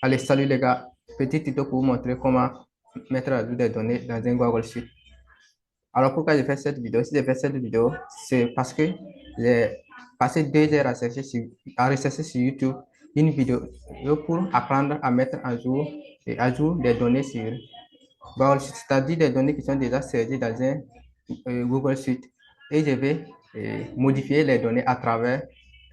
Allez, salut les gars. Petit tuto pour vous montrer comment mettre à jour des données dans un Google Sheet. Alors, pourquoi j'ai fait cette vidéo? Si j'ai fait cette vidéo, c'est parce que j'ai passé 2 heures à rechercher sur YouTube une vidéo pour apprendre à mettre à jour des données sur Google Sheet, c'est-à-dire des données qui sont déjà saisies dans un Google Sheet. Et je vais modifier les données à travers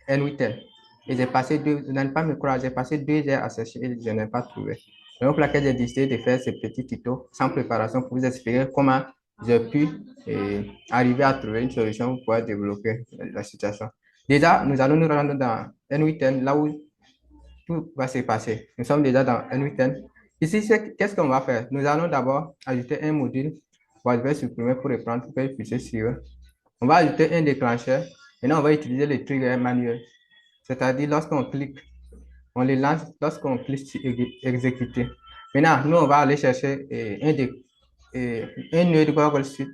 n8n. Et j'ai passé vous n'allez pas me croire, j'ai passé 2 heures à chercher et je n'ai pas trouvé. Donc, laquelle j'ai décidé de faire ce petit tuto sans préparation pour vous expliquer comment j'ai pu arriver à trouver une solution pour pouvoir développer la situation. Déjà, nous allons nous rendre dans n8n, là où tout va se passer. Nous sommes déjà dans n8n. Ici, qu'est-ce qu'on va faire? Nous allons d'abord ajouter un module. Bon, je vais supprimer pour reprendre pour que je puisse suivre. On va ajouter un déclencheur. Maintenant, on va utiliser le trigger manuel. C'est-à-dire, lorsqu'on clique, on les lance lorsqu'on clique sur exécuter. Maintenant, nous, on va aller chercher un nœud de Google Sheet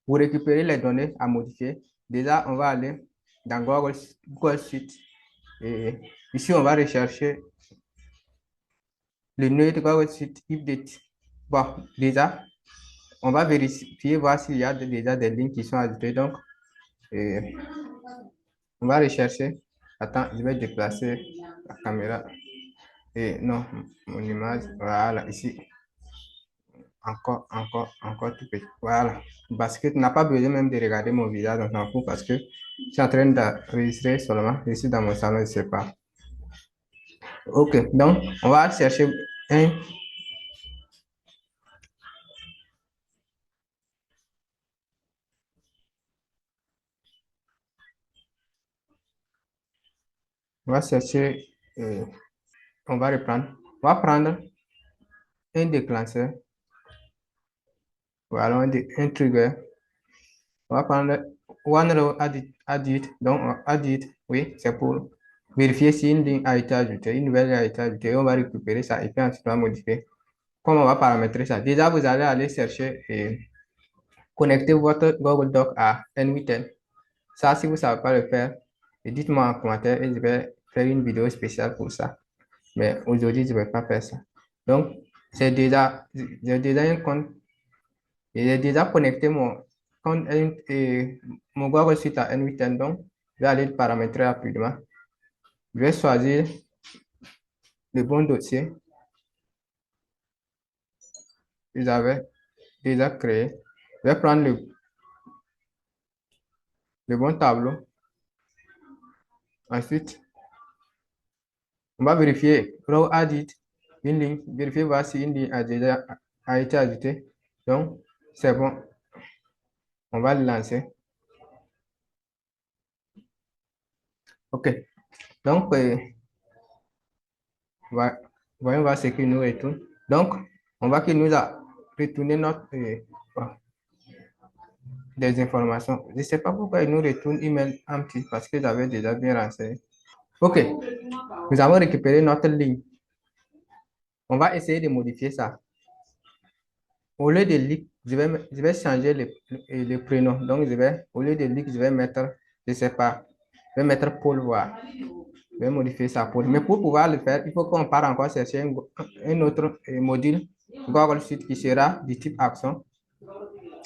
pour récupérer les données à modifier. Déjà, on va aller dans Google Sheet. Et ici, on va rechercher le nœud de Google Sheet update. Bon, déjà, on va vérifier, voir s'il y a déjà des lignes qui sont ajoutées. Donc, on va rechercher. Attends, je vais déplacer la caméra. Et non, mon image, voilà, ici. Encore tout petit. Voilà. Parce que tu n'as pas besoin même de regarder mon visage, on s'en fout parce que je suis en train d'enregistrer seulement. Je suis dans mon salon, je ne sais pas. Ok, donc on va chercher un. On va chercher. On va reprendre. On va prendre un déclencheur. Voilà, un trigger. On va prendre one row added. Donc, added, oui, c'est pour vérifier si une ligne a été ajoutée, une nouvelle a été ajoutée. On va récupérer ça et puis ensuite on va modifier. Comment on va paramétrer ça? Déjà, vous allez aller chercher et connecter votre Google Doc à n8n. Ça, si vous ne savez pas le faire, dites-moi en commentaire et je vais faire une vidéo spéciale pour ça. Mais aujourd'hui, je ne vais pas faire ça. Donc, j'ai déjà un compte et j'ai déjà connecté mon compte et mon Google Suite à n8n. Donc, je vais aller le paramétrer rapidement. Je vais choisir le bon dossier que j'avais déjà créé. Je vais prendre le bon tableau. Ensuite, on va vérifier row added, une ligne, vérifier voir si une ligne a été ajoutée. Donc, c'est bon. On va le lancer. OK. Donc, voyons voir ce qu'il nous retourne. Donc, on voit qu'il nous a retourné des informations. Je ne sais pas pourquoi il nous retourne email empty parce que j'avais déjà bien renseigné. OK. Nous avons récupéré notre ligne. On va essayer de modifier ça. Au lieu de Lick, je vais changer le prénom. Donc, au lieu de Lick, je vais mettre, je ne sais pas, je vais mettre Paul voir. Je vais modifier ça Paul. Mais pour pouvoir le faire, il faut qu'on parte encore chercher un autre module Google Suite qui sera du type action.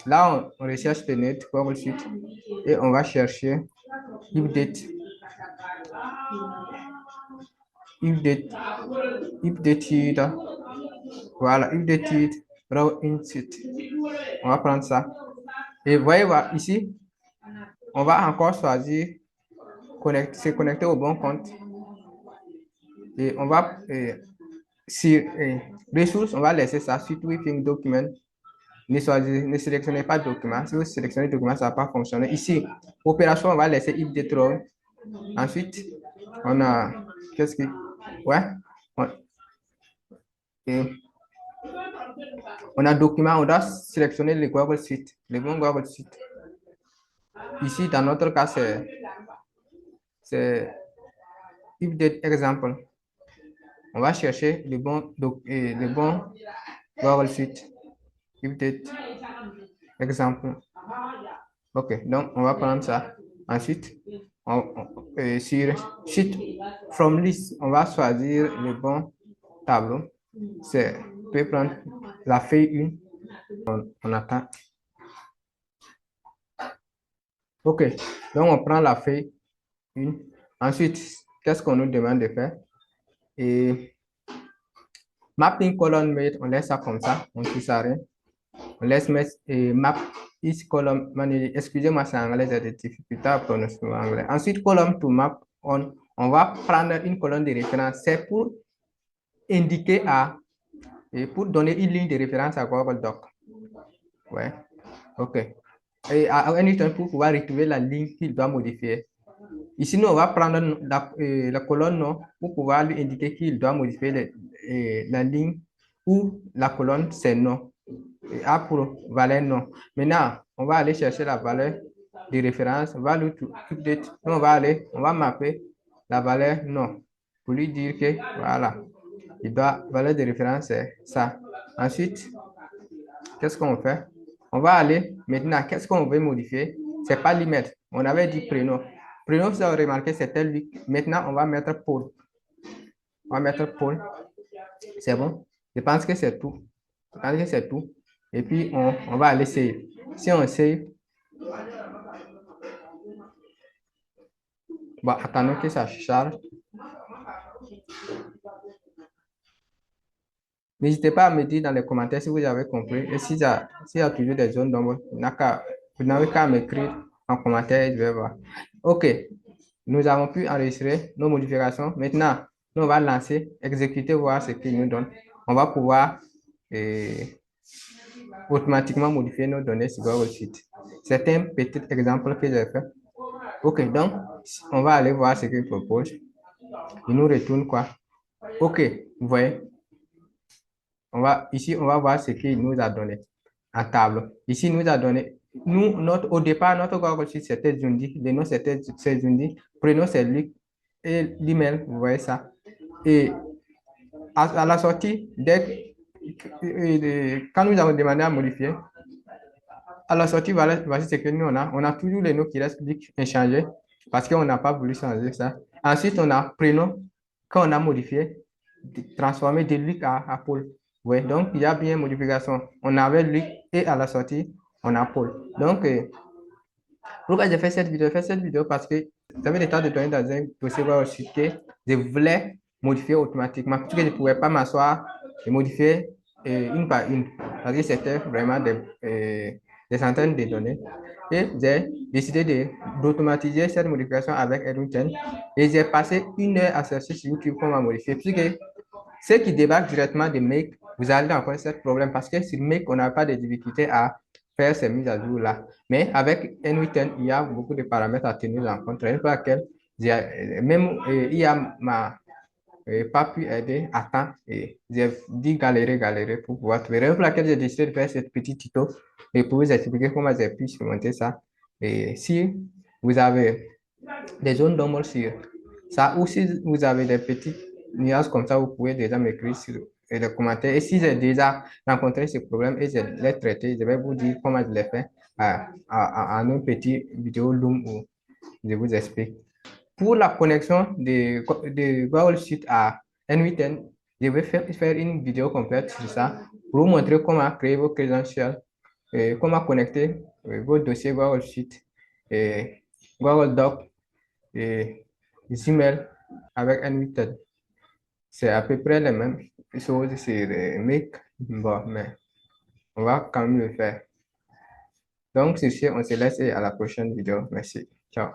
Là, on recherche le net Google Suite et on va chercher update, update, updated. Voilà, updated, raw inset. On va prendre ça. Et voyez voir ici, on va encore choisir se connecter au bon compte. Et on va sur ressources, on va laisser ça sur Tweaking Document. Ne sélectionnez pas document. Si vous sélectionnez document, ça ne va pas fonctionner. Ici, opération, on va laisser update row. Ensuite, on a qu'est-ce qui. Ouais. On, et on a document, on doit sélectionner le Google Sheet, le bon Google Sheet. Ici, dans notre cas, c'est update exemple. On va chercher le bon Google Sheet. Update exemple. OK, donc on va prendre ça. Ensuite, sur Sheet from List, on va choisir le bon tableau. C'est, on peut prendre la feuille 1, on attend. OK, donc on prend la feuille 1. Ensuite, qu'est-ce qu'on nous demande de faire? Et mapping column mate, on laisse ça comme ça, on ne touche à rien. On laisse mettre map each column. Excusez-moi, c'est anglais, j'ai des difficultés à prononcer l'anglais. Ensuite, column to map, on va prendre une colonne de référence. C'est pour indiquer et pour donner une ligne de référence à Google Doc. Ouais, OK. Et à un temps, pour pouvoir retrouver la ligne qu'il doit modifier. Ici, nous, on va prendre la colonne non, pour pouvoir lui indiquer qu'il doit modifier la ligne ou la colonne, c'est non. Et A pour valeur non. Maintenant, on va aller chercher la valeur de référence, value to update. Nous, on va mapper la valeur non pour lui dire que voilà, valeur de référence, c'est ça. Ensuite, qu'est-ce qu'on fait? On va aller maintenant, qu'est-ce qu'on veut modifier? C'est pas limite. On avait dit prénom. Prénom, vous avez remarqué, c'était lui. Maintenant, on va mettre Paul. On va mettre Paul. C'est bon? Je pense que c'est tout. Je pense que c'est tout. Et puis, on va aller save. Si on save, bon, attendons que ça charge. N'hésitez pas à me dire dans les commentaires si vous avez compris. Et s'il y a toujours des zones d'ombre, vous n'avez qu'à m'écrire en commentaire, je vais voir. OK. Nous avons pu enregistrer nos modifications. Maintenant, nous, on va lancer, exécuter, voir ce qu'il nous donne. On va pouvoir automatiquement modifier nos données sur Google Sheet. C'est un petit exemple que j'ai fait. OK, donc, on va aller voir ce qu'il propose. Il nous retourne quoi? OK, vous voyez, ici, on va voir ce qu'il nous a donné en table. Ici, il nous a donné, au départ, notre Google Sheet, c'était Zundi. Le nom, c'est Zundi. Prénom, c'est Luc. Et l'email, vous voyez ça. Et à la sortie, quand nous avons demandé à modifier, à la sortie, voici ce que nous on a. On a toujours les noms qui restent inchangés parce qu'on n'a pas voulu changer ça. Ensuite, on a prénom, quand on a modifié, transformé de Luc à Paul. Oui, donc il y a bien modification. On avait Luc et à la sortie, on a Paul. Donc, pourquoi j'ai fait cette vidéo? J'ai fait cette vidéo parce que j'avais des tas de données dans un dossier aussi que je voulais modifier automatiquement. Parce que je ne pouvais pas m'asseoir et modifier une par une. Parce que c'était vraiment des centaines de données. Et j'ai décidé d'automatiser cette modification avec Edwin. Et j'ai passé 1 heure à chercher sur YouTube comment modifier. Puisque ceux qui débarquent directement de Make, vous allez rencontrer ce problème parce que sur Make, on n'a pas de difficulté à faire ces mises à jour-là. Mais avec N8N, il y a beaucoup de paramètres à tenir en compte. Une fois que même IA m'a pas pu aider à temps et j'ai dit galérer pour pouvoir trouver. Raison pour laquelle j'ai décidé de faire ce petit tuto et pour vous expliquer comment j'ai pu surmonter ça. Et si vous avez des zones d'ombre sur ça ou si vous avez des petites nuances comme ça, vous pouvez déjà m'écrire sur les commentaires. Et si j'ai déjà rencontré ce problème et je l'ai traité, je vais vous dire comment je l'ai fait en une petite vidéo Loom où je vous explique. Pour la connexion de Google Sheet à N8N, je vais faire une vidéo complète sur ça pour vous montrer comment créer vos credentials, et comment connecter vos dossiers Google Sheet, et Google Doc et les emails avec N8N. C'est à peu près les mêmes choses sur Make, bon, mais on va quand même le faire. Donc, sur ce, on se laisse et à la prochaine vidéo. Merci. Ciao.